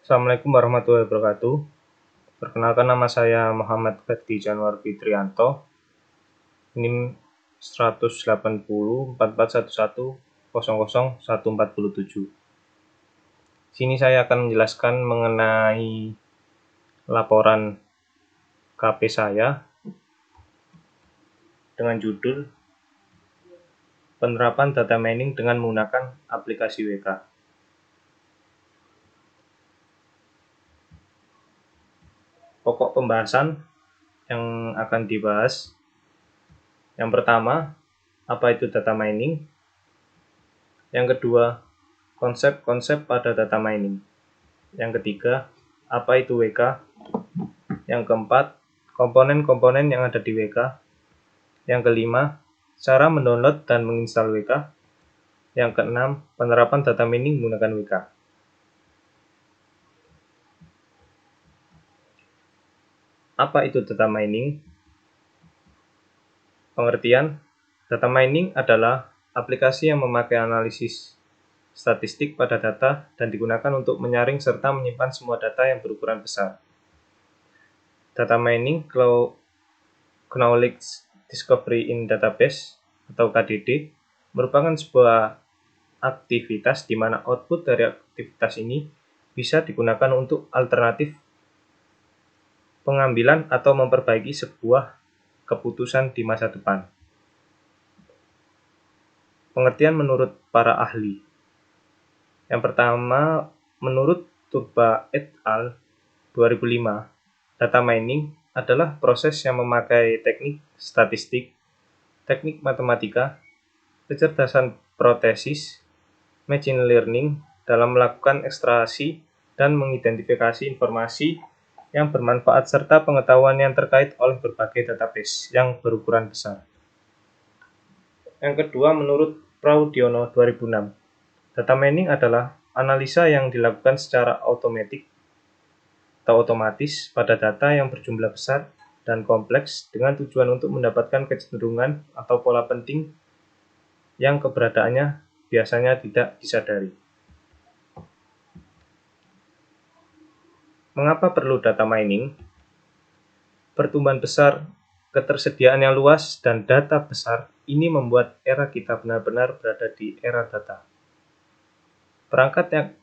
Assalamualaikum warahmatullahi wabarakatuh. Perkenalkan, nama saya Muhammad Ferdi Januar Fitrianto. NIM 180 4411 00 147. Sini saya akan menjelaskan mengenai laporan KP saya dengan judul Penerapan Data Mining dengan menggunakan aplikasi WK. Pokok pembahasan yang akan dibahas. Yang pertama, apa itu data mining? Yang kedua, konsep-konsep pada data mining. Yang ketiga, apa itu WK? Yang keempat, komponen-komponen yang ada di WK. Yang kelima, cara mendownload dan menginstal WK. Yang keenam, penerapan data mining menggunakan WK. Apa itu data mining? Pengertian, data mining adalah aplikasi yang memakai analisis statistik pada data dan digunakan untuk menyaring serta menyimpan semua data yang berukuran besar. Data mining, Knowledge Discovery in Database atau KDD, merupakan sebuah aktivitas di mana output dari aktivitas ini bisa digunakan untuk alternatif pengambilan atau memperbaiki sebuah keputusan di masa depan. Pengertian menurut para ahli. Yang pertama, menurut Turba et al. 2005, data mining adalah proses yang memakai teknik statistik, teknik matematika, kecerdasan protesis, machine learning dalam melakukan ekstraksi dan mengidentifikasi informasi yang bermanfaat serta pengetahuan yang terkait oleh berbagai database yang berukuran besar. Yang kedua, menurut Praudiono 2006, data mining adalah analisa yang dilakukan secara otomatis pada data yang berjumlah besar dan kompleks dengan tujuan untuk mendapatkan kecenderungan atau pola penting yang keberadaannya biasanya tidak disadari. Mengapa perlu data mining? Pertumbuhan besar, ketersediaan yang luas, dan data besar ini membuat era kita benar-benar berada di era data. Perangkat yang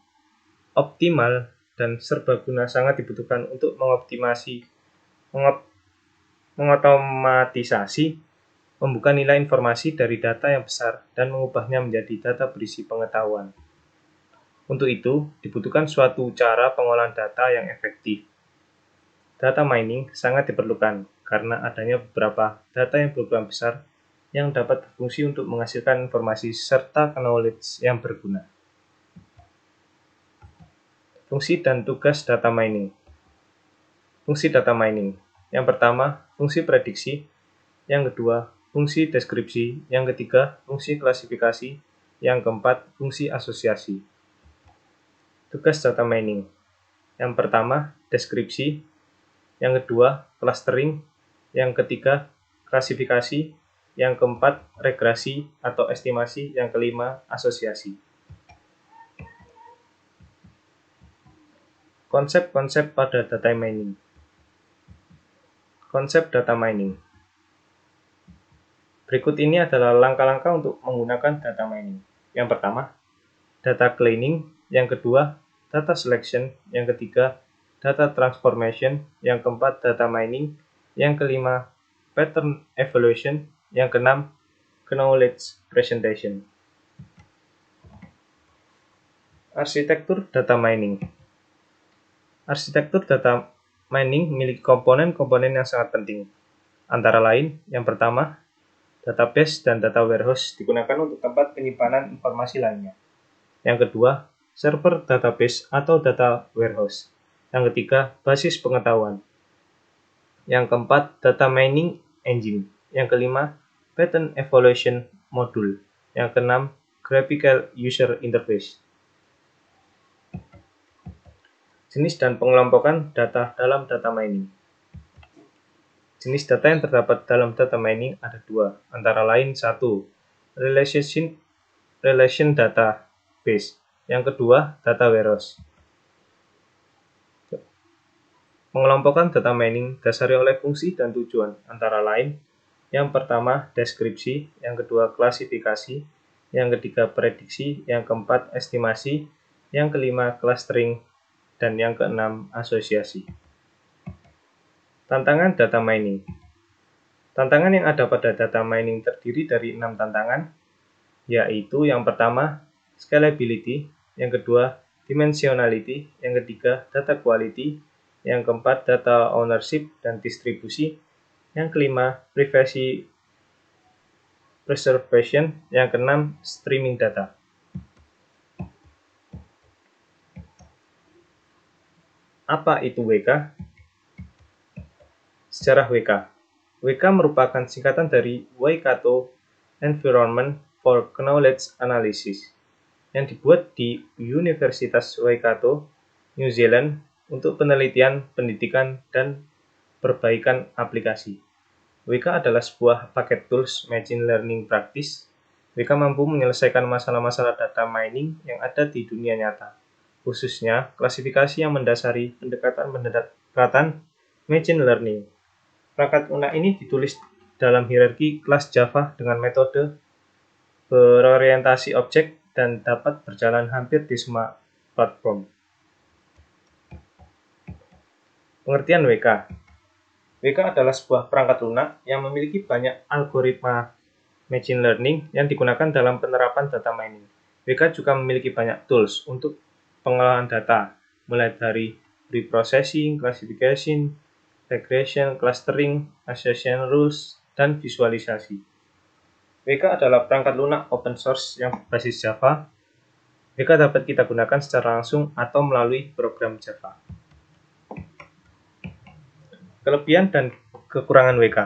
optimal dan serbaguna sangat dibutuhkan untuk mengotomatisasi, membuka nilai informasi dari data yang besar dan mengubahnya menjadi data berisi pengetahuan. Untuk itu, dibutuhkan suatu cara pengolahan data yang efektif. Data mining sangat diperlukan karena adanya beberapa data yang berukuran besar yang dapat berfungsi untuk menghasilkan informasi serta knowledge yang berguna. Fungsi dan tugas data mining. Fungsi data mining. Yang pertama, fungsi prediksi. Yang kedua, fungsi deskripsi. Yang ketiga, fungsi klasifikasi. Yang keempat, fungsi asosiasi. Tugas data mining. Yang pertama, deskripsi. Yang kedua, clustering. Yang ketiga, klasifikasi. Yang keempat, regresi atau estimasi. Yang kelima, asosiasi. Konsep-konsep pada data mining. Konsep data mining. Berikut ini adalah langkah-langkah untuk menggunakan data mining. Yang pertama, data cleaning. Yang kedua, data selection. Yang ketiga, data transformation. Yang keempat, data mining. Yang kelima, pattern evaluation. Yang keenam, knowledge presentation. Arsitektur data mining. Arsitektur data mining memiliki komponen-komponen yang sangat penting. Antara lain, yang pertama, database dan data warehouse digunakan untuk tempat penyimpanan informasi lainnya. Yang kedua, server database atau data warehouse. Yang ketiga, basis pengetahuan. Yang keempat, data mining engine. Yang kelima, pattern evaluation module. Yang keenam, graphical user interface. Jenis dan pengelompokan data dalam data mining. Jenis data yang terdapat dalam data mining ada dua, antara lain satu, relation database. Yang kedua, data warehouse. Mengelompokkan data mining dasari oleh fungsi dan tujuan, antara lain yang pertama deskripsi, yang kedua klasifikasi, yang ketiga prediksi, yang keempat estimasi, yang kelima clustering, dan yang keenam asosiasi. Tantangan data mining. Tantangan yang ada pada data mining terdiri dari 6 tantangan, yaitu yang pertama scalability, yang kedua dimensionality, yang ketiga data quality, yang keempat data ownership dan distribusi, yang kelima privacy preservation, yang keenam streaming data. Apa itu WK? Sejarah WK. WK merupakan singkatan dari Waikato Environment for Knowledge Analysis yang dibuat di Universitas Waikato, New Zealand untuk penelitian, pendidikan, dan perbaikan aplikasi. WK adalah sebuah paket tools machine learning practice. WK mampu menyelesaikan masalah-masalah data mining yang ada di dunia nyata, khususnya klasifikasi yang mendasari pendekatan machine learning. Perangkat lunak ini ditulis dalam hierarki kelas Java dengan metode berorientasi objek dan dapat berjalan hampir di semua platform. Pengertian WK. WK adalah sebuah perangkat lunak yang memiliki banyak algoritma machine learning yang digunakan dalam penerapan data mining. WK juga memiliki banyak tools untuk pengolahan data, mulai dari preprocessing, classification, regression, clustering, association rules, dan visualisasi. WK adalah perangkat lunak open source yang berbasis Java. WK dapat kita gunakan secara langsung atau melalui program Java. Kelebihan dan kekurangan WK.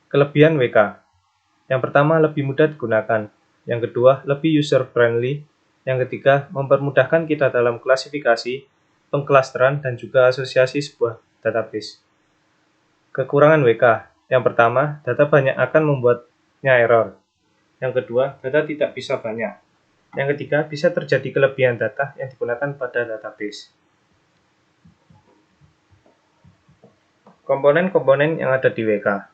Kelebihan WK. Yang pertama, lebih mudah digunakan. Yang kedua, lebih user-friendly. Yang ketiga, mempermudahkan kita dalam klasifikasi, pengklasteran, dan juga asosiasi sebuah database. Kekurangan WK. Yang pertama, data banyak akan membuatnya error. Yang kedua, data tidak bisa banyak. Yang ketiga, bisa terjadi kelebihan data yang digunakan pada database. Komponen-komponen yang ada di WK.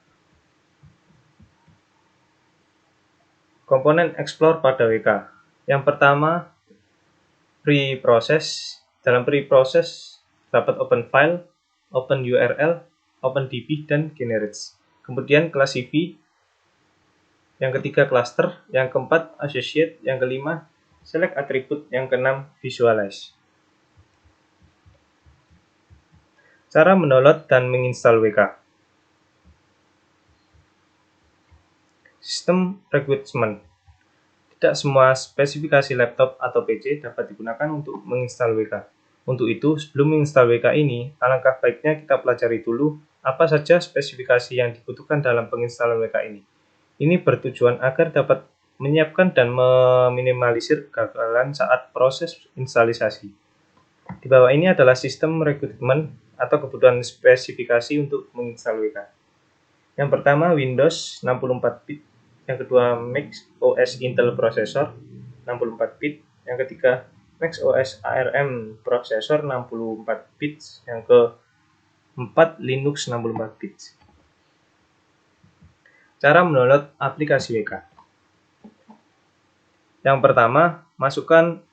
Komponen explore pada WK. Yang pertama, pre-process. Dalam pre-process dapat open file, open URL, open DB, dan generates. Kemudian classify. Yang ketiga cluster. Yang keempat associate. Yang kelima select attribute. Yang keenam visualize. Cara mendownload dan menginstal WK. Sistem requirement. Tidak semua spesifikasi laptop atau PC dapat digunakan untuk menginstal WK. Untuk itu, sebelum menginstal WK ini, alangkah baiknya kita pelajari dulu apa saja spesifikasi yang dibutuhkan dalam penginstalan WK ini. Ini bertujuan agar dapat menyiapkan dan meminimalisir kegagalan saat proses instalisasi. Di bawah ini adalah sistem requirement atau kebutuhan spesifikasi untuk menginstal WK. Yang pertama Windows 64-bit, yang kedua Mac OS Intel Processor 64-bit, yang ketiga Mac OS ARM Processor 64-bit, yang keempat Linux 64-bit. Cara mendownload aplikasi WK. Yang pertama, masukkan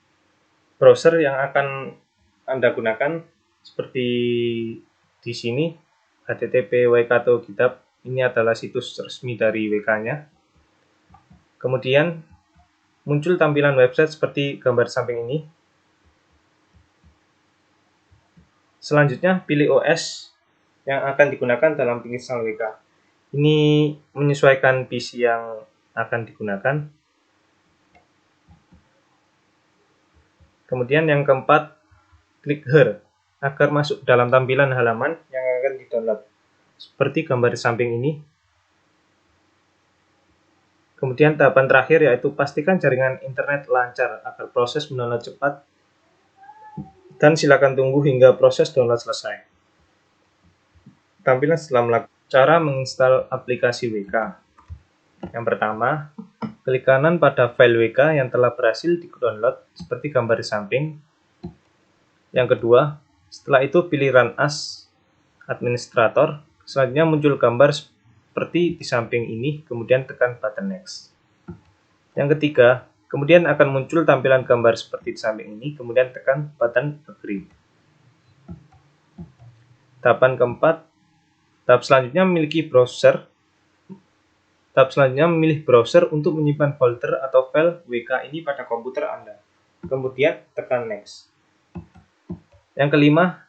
browser yang akan Anda gunakan seperti di sini, http waikato GitHub. Ini adalah situs resmi dari WK-nya. Kemudian muncul tampilan website seperti gambar samping ini. Selanjutnya pilih OS yang akan digunakan dalam penginstalan WK. Ini menyesuaikan PC yang akan digunakan. Kemudian yang keempat, klik Here agar masuk dalam tampilan halaman yang akan di-download. Seperti gambar samping ini. Kemudian tahapan terakhir yaitu pastikan jaringan internet lancar agar proses mendownload cepat. Dan silakan tunggu hingga proses download selesai. Tampilan setelah melakukan cara menginstal aplikasi WK. Yang pertama, klik kanan pada file WK yang telah berhasil di-download seperti gambar di samping. Yang kedua, Setelah itu pilih Run as administrator. Selanjutnya muncul gambar seperti di samping ini, kemudian tekan button Next. Yang ketiga, kemudian akan muncul tampilan gambar seperti di samping ini, kemudian tekan button Agree. Tahapan keempat, tahap selanjutnya memiliki browser. Tahap selanjutnya memilih browser untuk menyimpan folder atau file WK ini pada komputer Anda. Kemudian tekan Next. Yang kelima,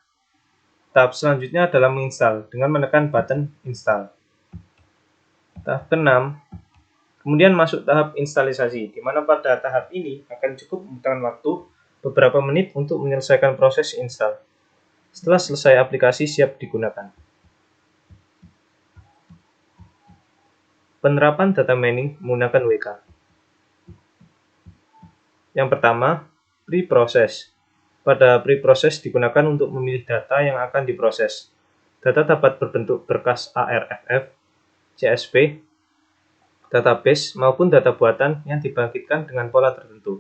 tahap selanjutnya adalah menginstal dengan menekan button Install. Tahap keenam, kemudian masuk tahap instalisasi, di mana pada tahap ini akan cukup membutuhkan waktu beberapa menit untuk menyelesaikan proses install. Setelah selesai, aplikasi siap digunakan. Penerapan data mining menggunakan WK. Yang pertama, pre-process. Pada pre-process digunakan untuk memilih data yang akan diproses. Data dapat berbentuk berkas ARFF, CSV, database, maupun data buatan yang dibangkitkan dengan pola tertentu.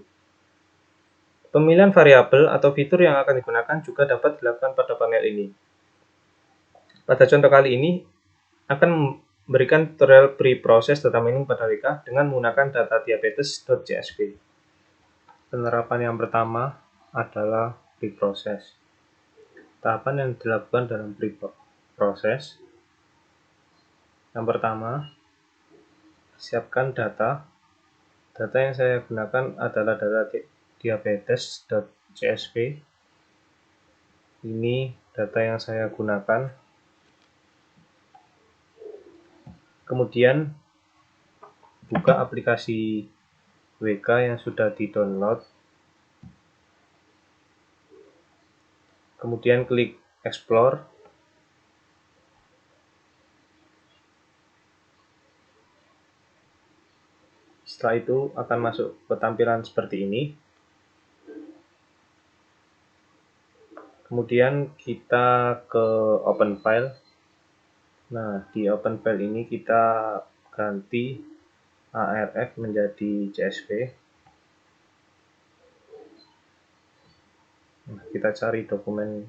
Pemilihan variabel atau fitur yang akan digunakan juga dapat dilakukan pada panel ini. Pada contoh kali ini, akan memberikan tutorial pre-process data mining pada WK dengan menggunakan data diabetes.csv. Penerapan yang pertama adalah pre-process. Tahapan yang dilakukan dalam pre-process. Yang pertama, siapkan data. Data yang saya gunakan adalah data diabetes.csv. Ini data yang saya gunakan. Kemudian buka aplikasi WK yang sudah di-download. Kemudian klik Explore. Setelah itu akan masuk ke tampilan seperti ini. Kemudian kita ke Open File. Nah, di Open File ini kita ganti ARF menjadi CSV. Nah, kita cari dokumen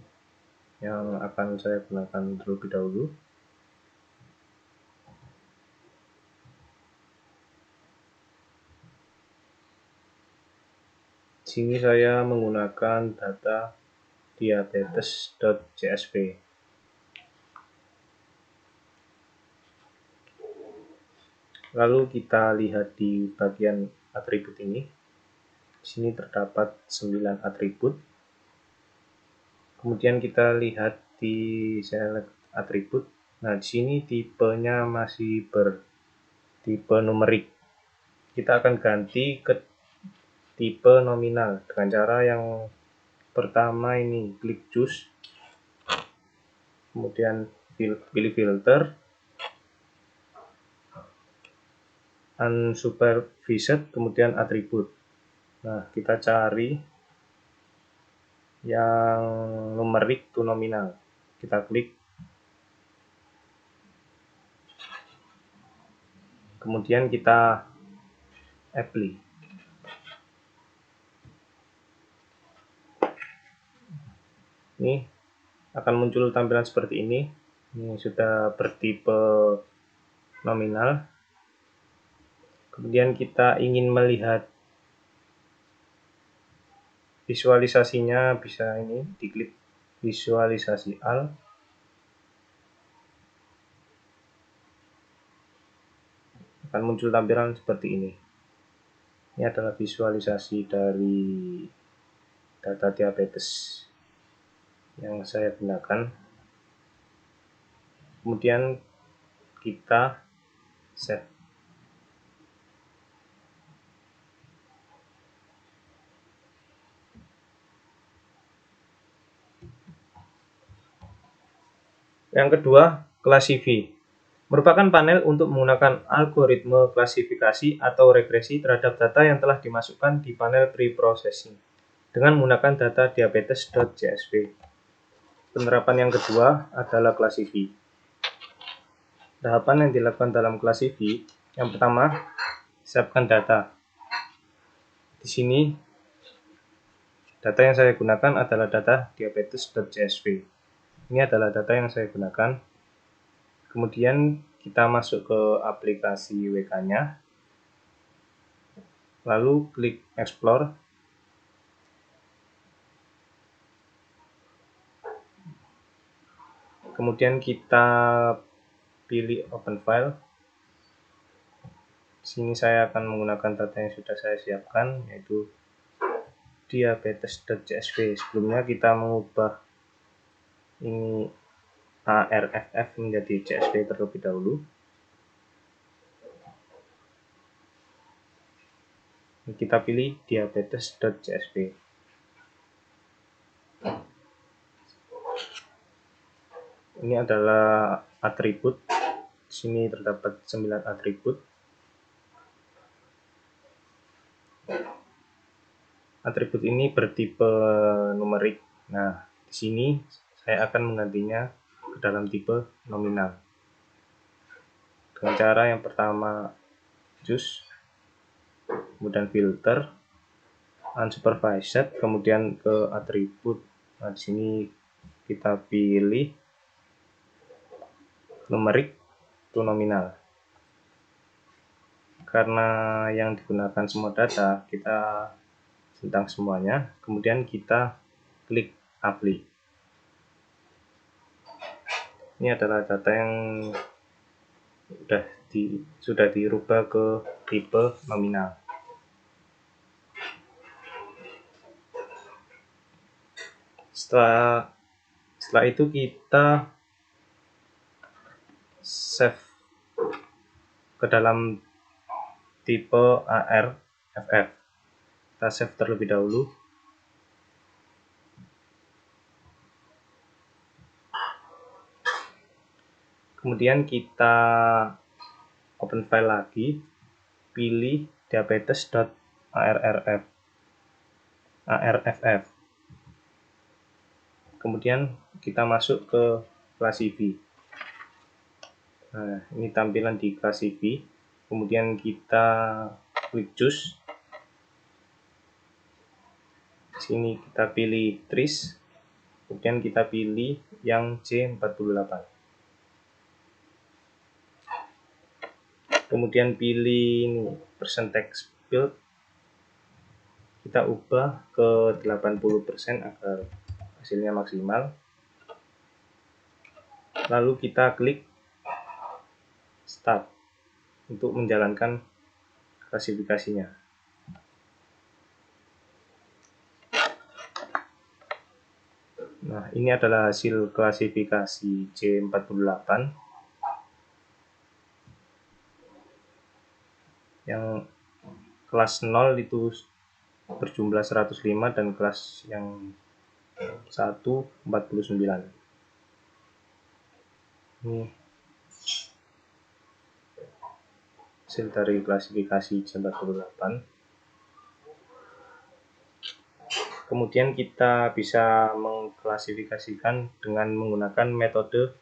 yang akan saya gunakan terlebih dahulu. Di sini saya menggunakan data diabetes.csv. Lalu kita lihat di bagian atribut ini. Di sini terdapat 9 atribut. Kemudian kita lihat di select atribut. Nah, di sini tipenya masih bertipe numerik. Kita akan ganti ke tipe nominal dengan cara yang pertama ini klik choose. Kemudian pilih filter. Unsupervised, kemudian atribut. Nah, kita cari yang numerik to nominal. Kita klik. Kemudian kita apply. Ini akan muncul tampilan seperti ini. Ini sudah bertipe nominal. Kemudian kita ingin melihat visualisasinya, bisa ini diklik visualisasi all. Akan muncul tampilan seperti ini. Ini adalah visualisasi dari data diabetes yang saya gunakan. Kemudian kita save. Yang kedua, Classify. Merupakan panel untuk menggunakan algoritma klasifikasi atau regresi terhadap data yang telah dimasukkan di panel pre-processing dengan menggunakan data diabetes.csv. Penerapan yang kedua adalah Classify. Tahapan yang dilakukan dalam Classify, yang pertama, siapkan data. Di sini Data yang saya gunakan adalah data diabetes.csv. Ini adalah data yang saya gunakan. Kemudian kita masuk ke aplikasi WK-nya, lalu klik Explore. Kemudian kita pilih Open File. Di sini saya akan menggunakan data yang sudah saya siapkan, yaitu diabetes.csv. Sebelumnya kita mengubah ini ARFF menjadi CSV terlebih dahulu. Kita pilih diabetes.csv. Ini adalah atribut. Di sini terdapat 9 atribut. Atribut ini bertipe numerik. Nah, di sini saya akan menggantinya ke dalam tipe nominal. Dengan cara yang pertama choose, kemudian filter, unsupervised, kemudian ke atribut. Nah, di sini kita pilih numerik to nominal. Karena yang digunakan semua data, kita tentang semuanya, kemudian kita klik apply. Ini adalah data yang sudah dirubah ke tipe nominal. Setelah itu kita save ke dalam tipe ARFF. Kita save terlebih dahulu. Kemudian kita open file lagi, pilih diabetes.arff. Kemudian kita masuk ke Classify. Nah, ini tampilan di Classify. Kemudian kita klik choose. Di sini kita pilih trace. Kemudian kita pilih yang C48. Kemudian pilih ini percentage field, kita ubah ke 80% agar hasilnya maksimal. Lalu kita klik start untuk menjalankan klasifikasinya. Nah, ini adalah hasil klasifikasi C48 yang kelas 0 itu berjumlah 105 dan kelas yang 1 49. Ini hasil dari klasifikasi C48. Kemudian kita bisa mengklasifikasikan dengan menggunakan metode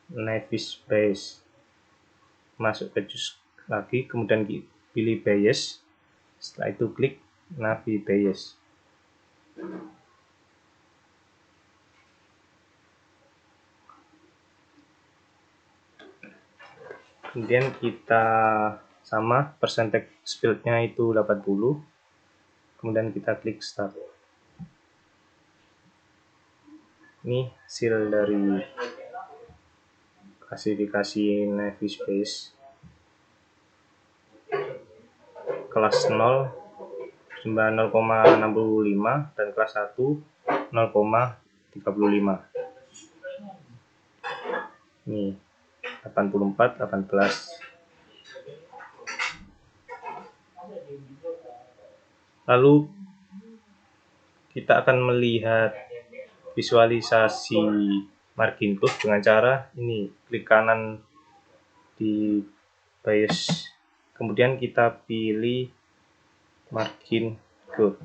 Navier Bayes. Masuk ke choose lagi, kemudian pilih Bayes. Setelah itu klik Navier Bayes. Kemudian kita sama percentage field-nya itu 80. Kemudian kita klik start. Ini hasil dari klasifikasi Navier Bayes. Kelas 0 jumlah 0,65 dan kelas 1 0,35. Ini 84, 18. Lalu kita akan melihat visualisasi margin curve dengan cara ini, klik kanan di Bayes, kemudian kita pilih margin curve.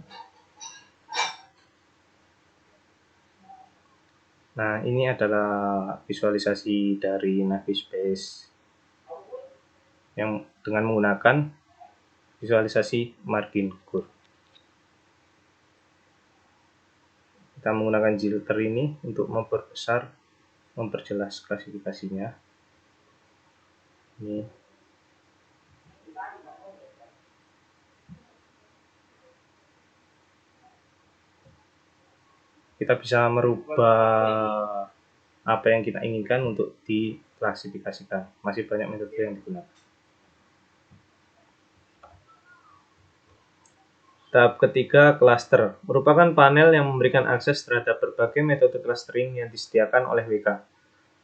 Nah, ini adalah visualisasi dari Navier Bayes yang dengan menggunakan visualisasi margin curve. Kita menggunakan filter ini untuk memperbesar, memperjelas klasifikasinya. Ini kita bisa merubah apa yang kita inginkan untuk diklasifikasikan. Masih banyak metode yang digunakan. Tahap ketiga, cluster, merupakan panel yang memberikan akses terhadap berbagai metode clustering yang disediakan oleh WK.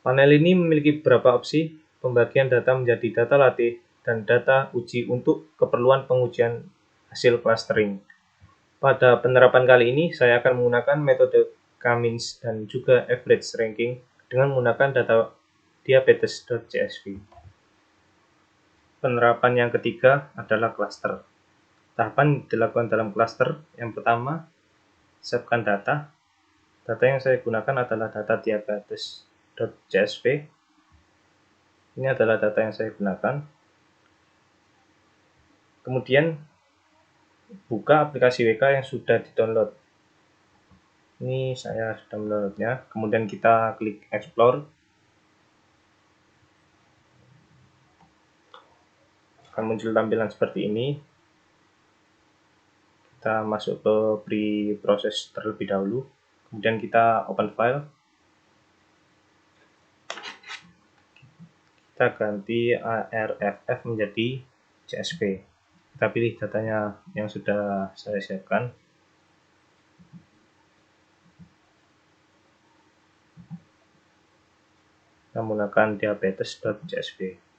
Panel ini memiliki beberapa opsi, pembagian data menjadi data latih dan data uji untuk keperluan pengujian hasil clustering. Pada penerapan kali ini, saya akan menggunakan metode K-means dan juga average ranking dengan menggunakan data diabetes.csv. Penerapan yang ketiga adalah cluster. Tahapan dilakukan dalam cluster. Yang pertama, siapkan data. Data yang saya gunakan adalah data diabetes.csv. Ini adalah data yang saya gunakan. Kemudian, buka aplikasi WK yang sudah di-download. Ini saya sudah mendownloadnya. Kemudian kita klik explore. Akan muncul tampilan seperti ini. Kita masuk ke pre-process terlebih dahulu. Kemudian kita open file. Kita ganti ARFF menjadi CSV. Kita pilih datanya yang sudah saya siapkan. Kita menggunakan diabetes.csv.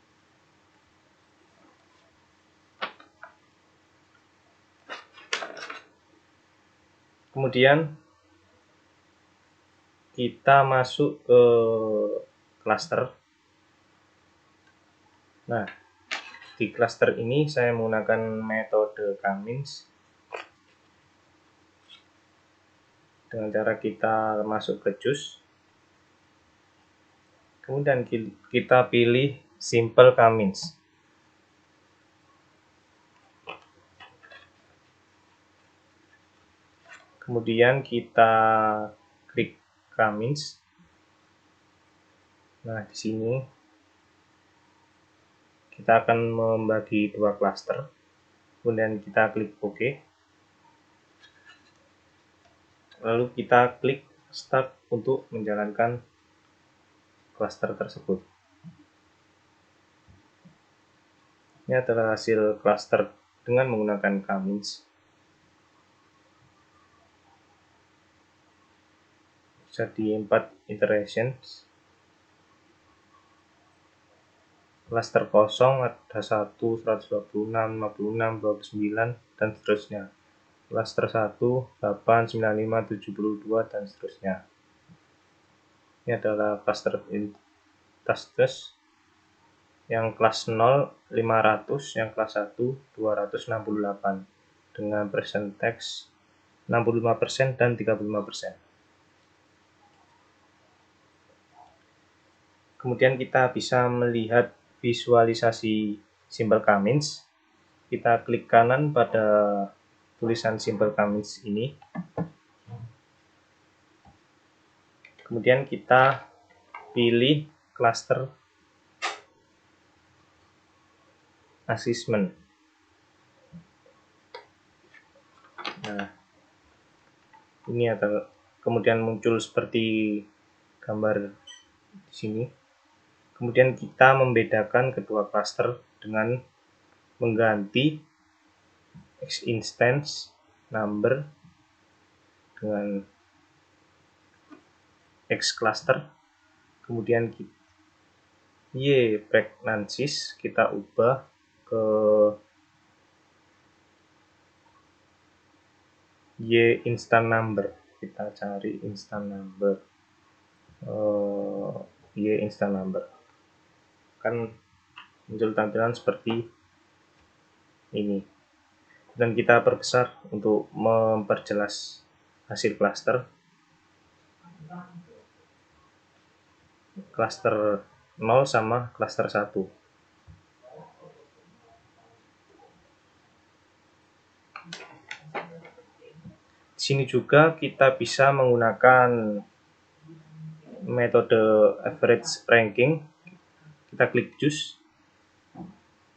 Kemudian kita masuk ke cluster. Nah, di cluster ini saya menggunakan metode K-means. Dengan cara kita masuk ke choose. Kemudian kita pilih simple K-means. Kemudian kita klik K-means. Nah, di sini kita akan membagi dua cluster. Kemudian kita klik OK. Lalu kita klik Start untuk menjalankan cluster tersebut. Ini adalah hasil cluster dengan menggunakan K-means. Jadi 4 iterations. Cluster kosong ada 1, 126, 56, 29, dan seterusnya. Cluster 1, 8, 95, 72, dan seterusnya. Ini adalah cluster tasks. Yang kelas 0, 500, yang kelas 1, 268. Dengan percentage 65% dan 35%. Kemudian kita bisa melihat visualisasi simple K-means. Kita klik kanan pada tulisan simple K-means ini. Kemudian kita pilih cluster assessment. Nah, ini adalah kemudian muncul seperti gambar di sini. Kemudian kita membedakan kedua cluster dengan mengganti X instance number dengan X cluster. Kemudian Y pregnancies kita ubah ke Y instant number. Kita cari instant number. Y instant number. Kan muncul tampilan seperti ini. Dan kita perbesar untuk memperjelas hasil cluster. Cluster 0 sama cluster 1. Di Sini juga kita bisa menggunakan metode average ranking. Kita klik choose,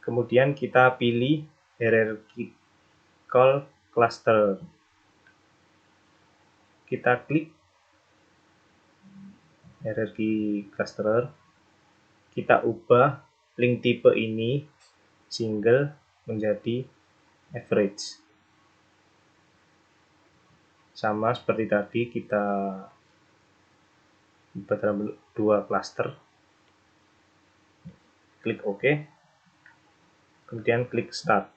kemudian kita pilih hierarchical cluster. Kita klik hierarchy cluster, kita ubah link tipe ini single menjadi average. Sama seperti tadi, kita ubah dalam bentuk dua cluster. Klik OK, kemudian klik start.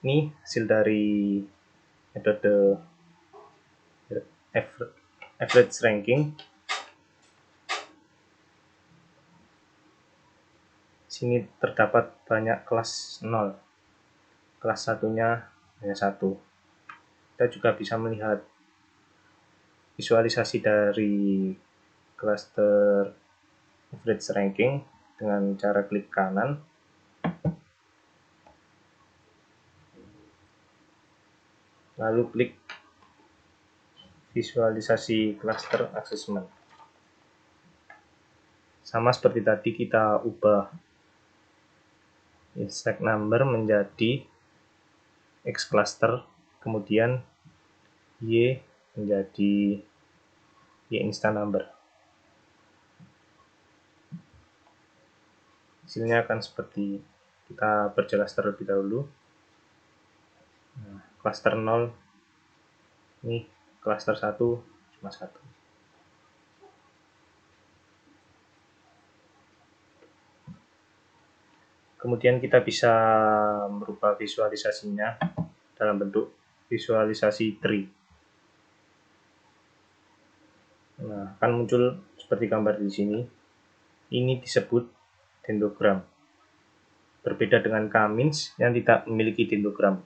Ini hasil dari metode average ranking. Sini terdapat banyak kelas 0, kelas satunya hanya 1. Kita juga bisa melihat visualisasi dari cluster average ranking dengan cara klik kanan, lalu klik visualisasi cluster assessment. Sama seperti tadi, kita ubah exact number menjadi X cluster, kemudian Y menjadi Y instant number. Hasilnya akan seperti, kita perjelas terlebih dahulu. Nah, cluster 0, ini cluster 1 cuma 1. Kemudian kita bisa merubah visualisasinya dalam bentuk visualisasi tree. Nah, akan muncul seperti gambar di sini. Ini disebut dendrogram. Berbeda dengan K-means yang tidak memiliki dendrogram.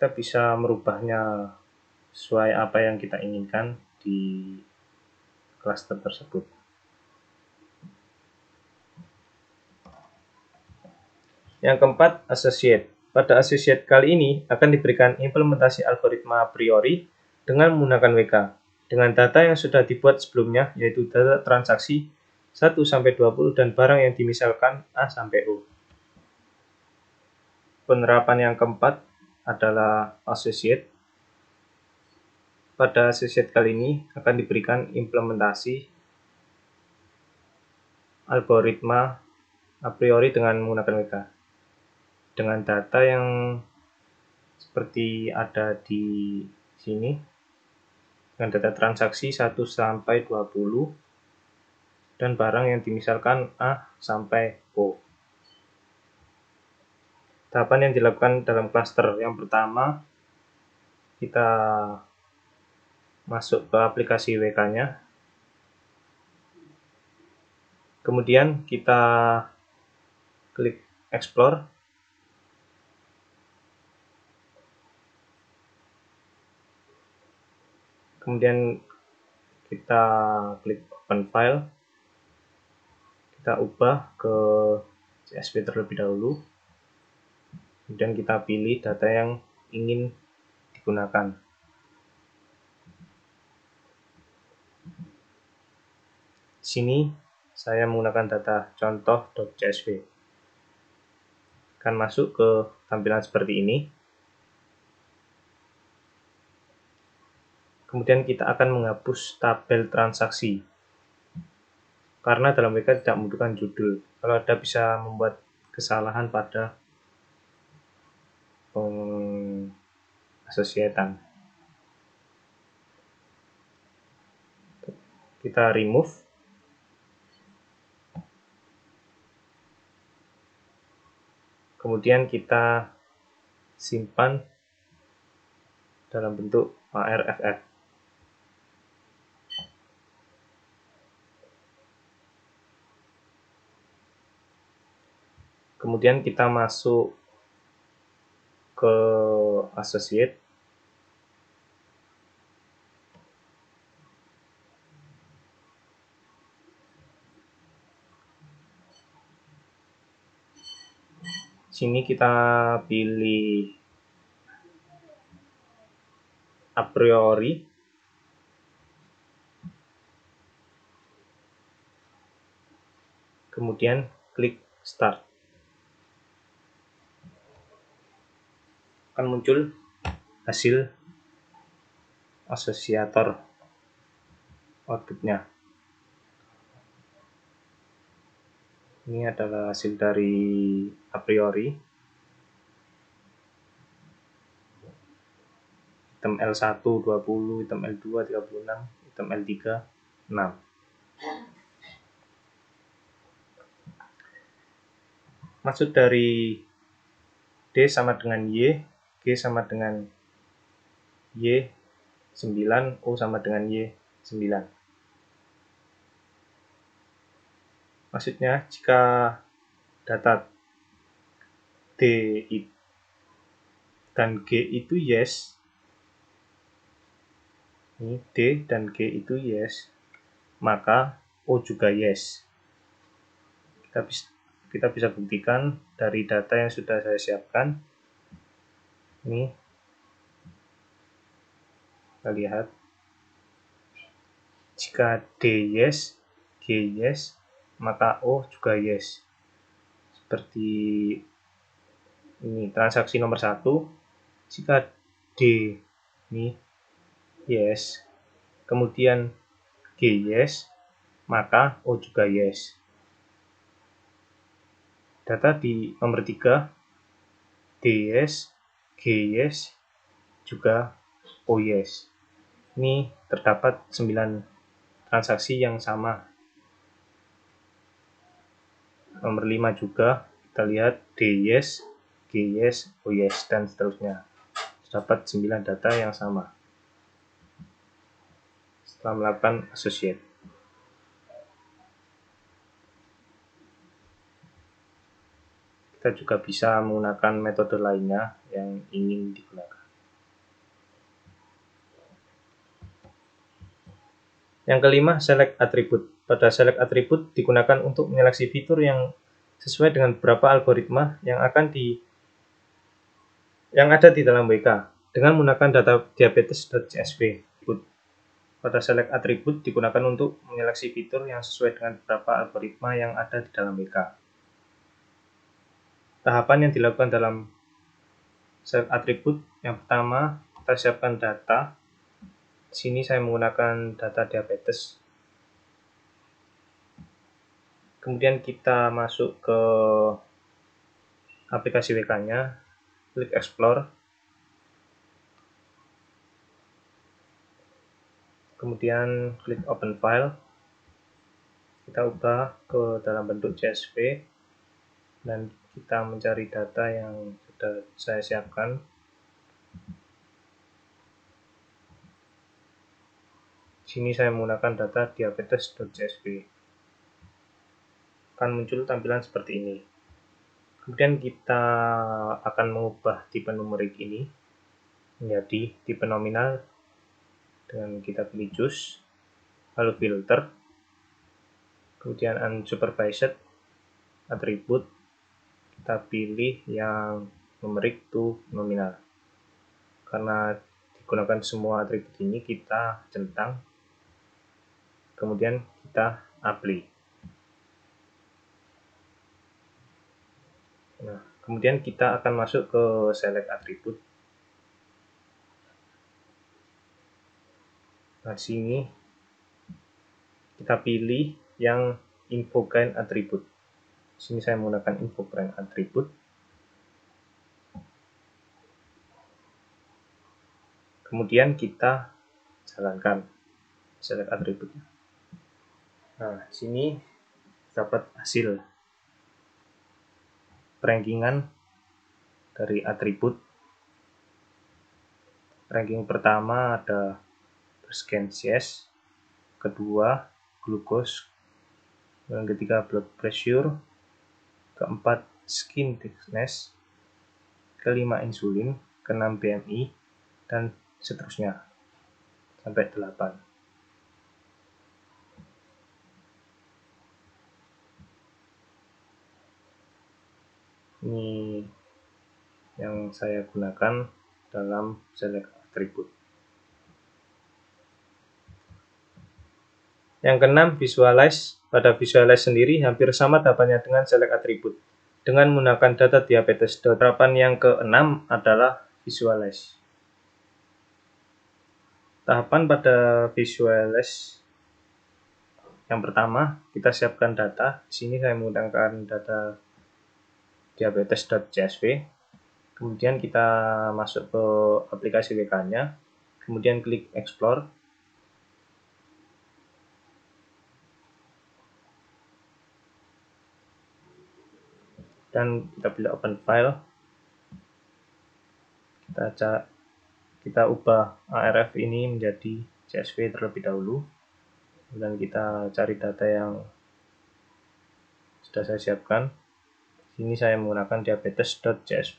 Kita bisa merubahnya sesuai apa yang kita inginkan di cluster tersebut. Yang keempat, associate. Pada associate kali ini akan diberikan implementasi algoritma a priori dengan menggunakan WK dengan data yang sudah dibuat sebelumnya, yaitu data transaksi 1-20 dan barang yang dimisalkan A-O. Penerapan yang keempat adalah associate. Pada associate kali ini akan diberikan implementasi algoritma a priori dengan menggunakan WK dengan data yang seperti ada di sini, dengan data transaksi 1-20 dan barang yang dimisalkan A-O. Tahapan yang dilakukan dalam cluster yang pertama, kita masuk ke aplikasi WK-nya, kemudian kita klik explore, kemudian kita klik open file, kita ubah ke CSV terlebih dahulu, kemudian kita pilih data yang ingin digunakan. Di sini saya menggunakan data contoh.csv. Akan masuk ke tampilan seperti ini. Kemudian kita akan menghapus tabel transaksi, karena dalam WK tidak membutuhkan judul. Kalau ada bisa membuat kesalahan pada pengasosiatan. Kita remove. Kemudian kita simpan dalam bentuk ARFF. Kemudian kita masuk ke associate. Sini kita pilih a priori, kemudian klik start. Akan muncul hasil asosiator outputnya. Ini adalah hasil dari a priori. Item L1 20, item L2 36, item L3 6. Maksud dari D sama dengan Y, G sama dengan Y 9, O sama dengan Y 9. Maksudnya jika data D dan G itu yes, ini D dan G itu yes, maka O juga yes. Kita bisa buktikan dari data yang sudah saya siapkan. Ini kita lihat, jika D yes, G yes, maka O juga yes. Seperti ini transaksi nomor 1, jika D ini yes, kemudian G yes, maka O juga yes. Data di nomor 3, D yes, G yes, juga O yes. Ini terdapat 9 transaksi yang sama. Nomor 5 juga, kita lihat D yes, G yes, O yes, dan seterusnya. Terdapat 9 data yang sama setelah melakukan associate. Kita juga bisa menggunakan metode lainnya yang ingin digunakan. Yang kelima, select attribute. Pada select attribute digunakan untuk menyeleksi fitur yang sesuai dengan beberapa algoritma yang ada di dalam WK dengan menggunakan data diabetes.csv. Pada select attribute digunakan untuk menyeleksi fitur yang sesuai dengan beberapa algoritma yang ada di dalam WK. Tahapan yang dilakukan dalam select attribute, yang pertama kita siapkan data. Di sini saya menggunakan data diabetes. Kemudian kita masuk ke aplikasi WK-nya, klik explore. Kemudian klik open file. Kita ubah ke dalam bentuk CSV dan kita mencari data yang sudah saya siapkan. Sini saya menggunakan data diabetes.csv. Akan muncul tampilan seperti ini. Kemudian kita akan mengubah tipe numerik ini menjadi tipe nominal dengan kita pilih choose, lalu filter, kemudian unsupervised attribute, kita pilih yang numerik to nominal. Karena digunakan semua atribut ini, kita centang, kemudian kita apply. Nah, kemudian kita akan masuk ke select attribute. Nah, sini kita pilih yang infograin attribute. Sini saya menggunakan infograin attribute. Kemudian kita jalankan select attribute. Nah, sini dapat hasil rankingan dari atribut. Ranking pertama ada scan yes, kedua glucose, yang ketiga blood pressure, keempat skin thickness, kelima insulin, keenam BMI, dan seterusnya sampai 8. Ini yang saya gunakan dalam select attribute. Yang keenam, visualize. Pada visualize sendiri hampir sama tahapannya dengan select attribute. Dengan menggunakan data diabetes. Tahapan yang keenam adalah visualize. Tahapan pada visualize yang pertama, kita siapkan data. Di sini saya menggunakan data diabetes.csv. Kemudian kita masuk ke aplikasi WK-nya. Kemudian klik explore. Dan kita pilih open file. Kita ubah ARF ini menjadi CSV terlebih dahulu. Dan kita cari data yang sudah saya siapkan. Ini saya menggunakan diabetes.csv.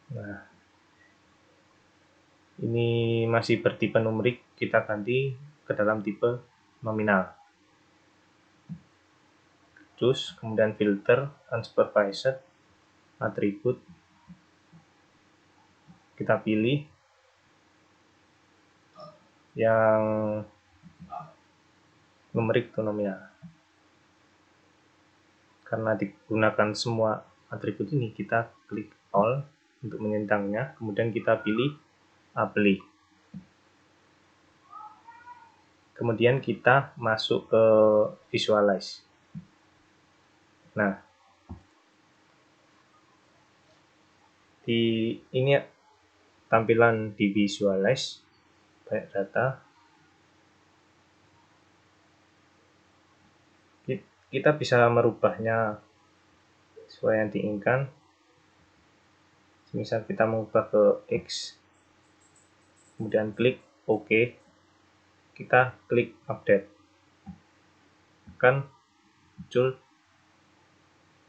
Nah, ini masih bertipe numerik, kita ganti ke dalam tipe nominal. Terus kemudian filter, unsupervised, atribut, kita pilih yang numerik atau nominal. Karena digunakan semua atribut ini, kita klik all untuk menyentangnya, kemudian kita pilih apply. Kemudian kita masuk ke visualize. Nah, ini tampilan di visualize, banyak data. Kita bisa merubahnya sesuai yang diinginkan. Misal kita mengubah ke X, kemudian klik OK, kita klik update, kan muncul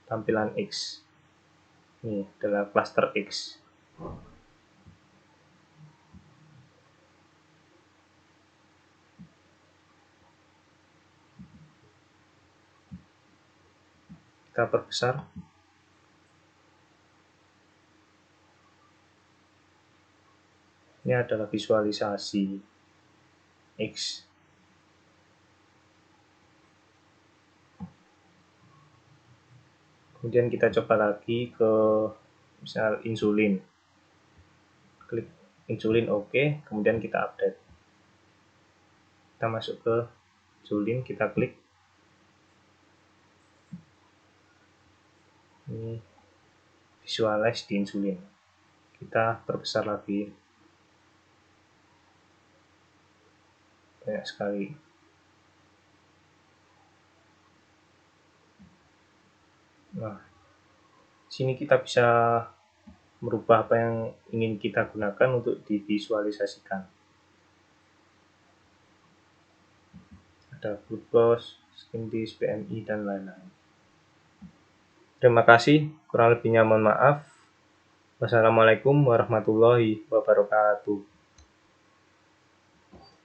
tampilan X. Ini adalah cluster X. Kita perbesar. Ini adalah visualisasi X. Kemudian kita coba lagi ke misal insulin. Klik insulin OK, kemudian kita update. Kita masuk ke insulin, kita klik. Ini visualize di insulin. Kita perbesar lagi. Banyak sekali. Nah, sini kita bisa merubah apa yang ingin kita gunakan untuk divisualisasikan. Ada glucose, skin disk, BMI, dan lain-lain. Terima kasih, kurang lebihnya mohon maaf. Wassalamualaikum warahmatullahi wabarakatuh.